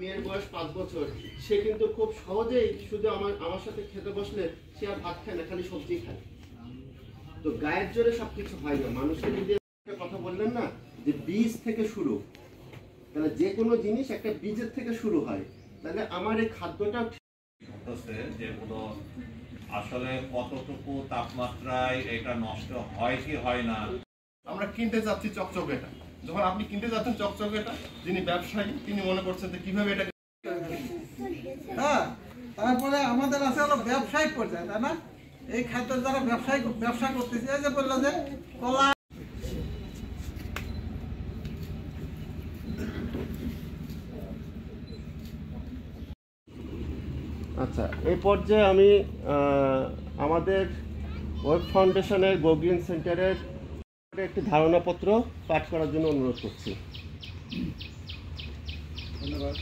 মেয়ের বয়স 5 বছর, সে কিন্তু খুব সহজেই শুধু আমার সাথে খেতে বসলে সে আর ভাত খায় না, খালি সবজি খায়। তো গায়ের জোরে সবকিছু হয় না। মানুষের যদি একটা কথা বললেন না যে বীজ থেকে শুরু, তাহলে যে কোনো জিনিস একটা বীজের থেকে শুরু হয়। তাহলে আমার এই খাদ্যটা যেগুলো আসলে কতটুকু তাপমাত্রায় এটা নষ্ট হয় কি হয় না। আমরা কিনতে যাচ্ছি চকচকেটা, যখন আপনি কিনতে যাচ্ছেন চকচকেটা, যিনি ব্যবসায়ী তিনি মনে করছেন যে কিভাবে এটা, হ্যাঁ, তারপরে আমাদের আছে হলো ব্যবসায়িক পর্যায়ে, তাই না? এই খাদ্যের যারা ব্যবসা করতেছে, এই যে বললো যে কলা। আচ্ছা, এই পর্যায়ে আমি আমাদের ওয়ার্ল্ড ফাউন্ডেশনের গো গ্রিন সেন্টারের একটি ধারণাপত্র পাঠ করার জন্য অনুরোধ করছি। ধন্যবাদ।